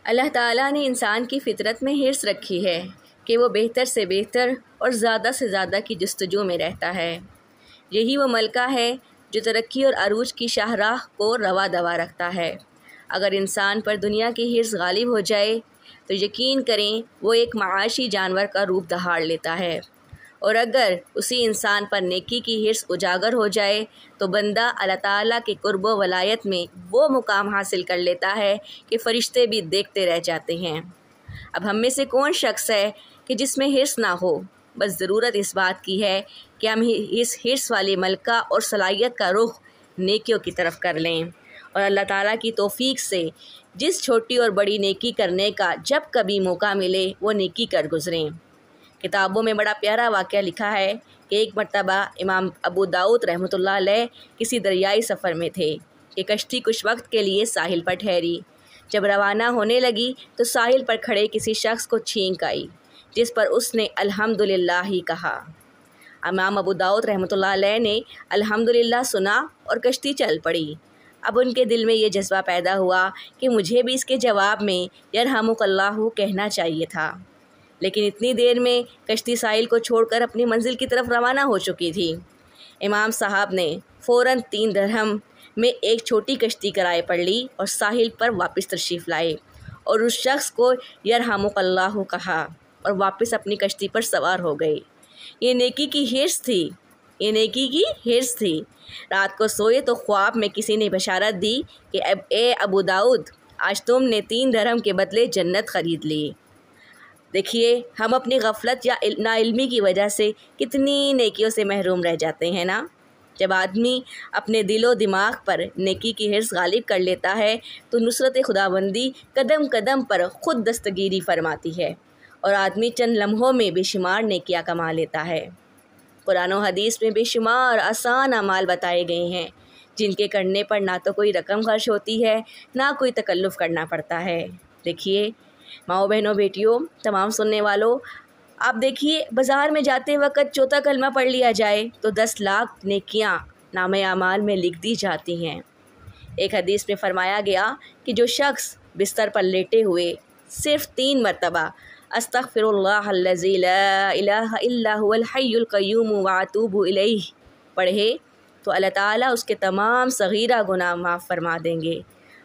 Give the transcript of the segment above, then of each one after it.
اللہ تعالیٰ نے انسان کی فطرت میں حرص رکھی ہے کہ وہ بہتر سے بہتر اور زیادہ سے زیادہ کی جستجو میں رہتا ہے۔ یہی وہ ملکہ ہے جو ترقی اور عروج کی شاہراہ کو رواں دوا رکھتا ہے۔ اگر انسان پر دنیا کی حرص غالب ہو جائے تو یقین کریں وہ ایک معاشی جانور کا روپ دھار لیتا ہے، اور اگر اسی انسان پر نیکی کی حرص اجاگر ہو جائے تو بندہ اللہ تعالیٰ کے قرب و ولایت میں وہ مقام حاصل کر لیتا ہے کہ فرشتے بھی دیکھتے رہ جاتے ہیں۔ اب ہم میں سے کون شخص ہے کہ جس میں حرص نہ ہو؟ بس ضرورت اس بات کی ہے کہ ہم اس حرص والی ملکہ اور صلاحیت کا رخ نیکیوں کی طرف کر لیں، اور اللہ تعالیٰ کی توفیق سے جس چھوٹی اور بڑی نیکی کرنے کا جب کبھی موقع ملے وہ نیکی کر گزریں۔ کتابوں میں بڑا پیارا واقعہ لکھا ہے کہ ایک مرتبہ امام ابو داؤد رحمۃ اللہ علیہ کسی دریائی سفر میں تھے کہ کشتی کچھ وقت کے لیے ساحل پر ٹھہری۔ جب روانہ ہونے لگی تو ساحل پر کھڑے کسی شخص کو چھینک آئی، جس پر اس نے الحمدللہ ہی کہا۔ امام ابو داؤد رحمۃ اللہ علیہ نے الحمدللہ سنا اور کشتی چل پڑی۔ اب ان کے دل میں یہ جذبہ پیدا ہوا کہ مجھے بھی اس کے جواب میں یرحمک اللہ کہنا چاہیے تھا، لیکن اتنی دیر میں کشتی ساحل کو چھوڑ کر اپنی منزل کی طرف روانہ ہو چکی تھی۔ امام صاحب نے فوراً 3 درہم میں ایک چھوٹی کشتی کرائے پر لی اور ساحل پر واپس تشریف لائے اور اس شخص کو یرحمک اللہ کہا اور واپس اپنی کشتی پر سوار ہو گئے۔ یہ نیکی کی حرص تھی، یہ نیکی کی حرص تھی۔ رات کو سوئے تو خواب میں کسی نے بشارت دی کہ اے ابو داؤد، آج تم نے 3 درہم کے بدلے جنت خرید لی۔ دیکھیے ہم اپنی غفلت یا ناعلمی کی وجہ سے کتنی نیکیوں سے محروم رہ جاتے ہیں نا۔ جب آدمی اپنے دل و دماغ پر نیکی کی حرص غالب کر لیتا ہے تو نصرت خداوندی قدم قدم پر خود دستگیری فرماتی ہے، اور آدمی چند لمحوں میں بے شمار نیکیاں کما لیتا ہے۔ قرآن و حدیث میں بے شمار آسان اعمال بتائے گئے ہیں جن کے کرنے پر نہ تو کوئی رقم خرچ ہوتی ہے نہ کوئی تکلف کرنا پڑتا ہے۔ دیکھیے ماؤں بہنوں بیٹیوں تمام سننے والوں، آپ دیکھیے بازار میں جاتے وقت چوتھا کلمہ پڑھ لیا جائے تو 10 لاکھ نیکیاں نامہ اعمال میں لکھ دی جاتی ہیں۔ ایک حدیث میں فرمایا گیا کہ جو شخص بستر پر لیٹے ہوئے صرف 3 مرتبہ استغفر اللہ الذی لا الہ الا هو الحی القیوم واتوب الیہ پڑھے تو اللہ تعالیٰ اس کے تمام صغیرہ گناہ معاف فرما دیں گے،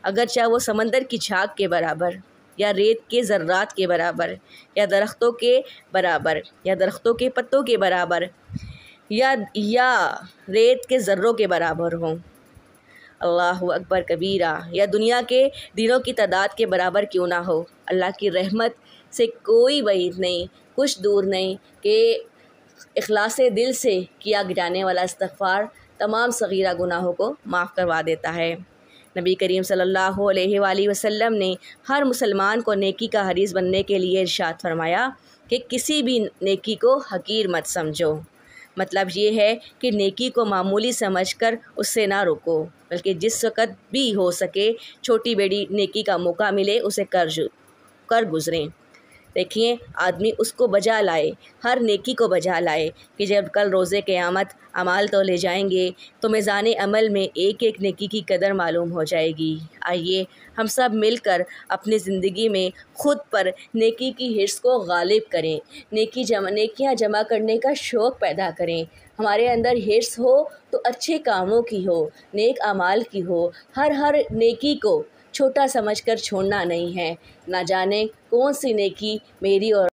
اگرچہ وہ سمندر کی جھاگ کے برابر یا ریت کے ذرات کے برابر یا درختوں کے برابر یا درختوں کے پتوں کے برابر یا ریت کے ذروں کے برابر ہوں۔ اللہ اکبر کبیرہ، یا دنیا کے دنوں کی تعداد کے برابر کیوں نہ ہو، اللہ کی رحمت سے کوئی بعید نہیں، کچھ دور نہیں کہ اخلاص دل سے کیا جانے والا استغفار تمام صغیرہ گناہوں کو معاف کروا دیتا ہے۔ نبی کریم صلی اللہ علیہ وآلہ وسلم نے ہر مسلمان کو نیکی کا حریص بننے کے لیے ارشاد فرمایا کہ کسی بھی نیکی کو حقیر مت سمجھو۔ مطلب یہ ہے کہ نیکی کو معمولی سمجھ کر اس سے نہ رکو، بلکہ جس وقت بھی ہو سکے چھوٹی بڑی نیکی کا موقع ملے اسے کر گزریں۔ دیکھیے آدمی اس کو بجا لائے، ہر نیکی کو بجا لائے کہ جب کل روز قیامت اعمال تو لے جائیں گے تو میزان عمل میں ایک ایک نیکی کی قدر معلوم ہو جائے گی۔ آئیے ہم سب مل کر اپنی زندگی میں خود پر نیکی کی حرص کو غالب کریں، نیکیاں جمع کرنے کا شوق پیدا کریں۔ ہمارے اندر حرص ہو تو اچھے کاموں کی ہو، نیک اعمال کی ہو، ہر نیکی کو چھوٹا سمجھ کر چھوڑنا نہیں ہے۔ نہ جانے کون سی نیکی میری اور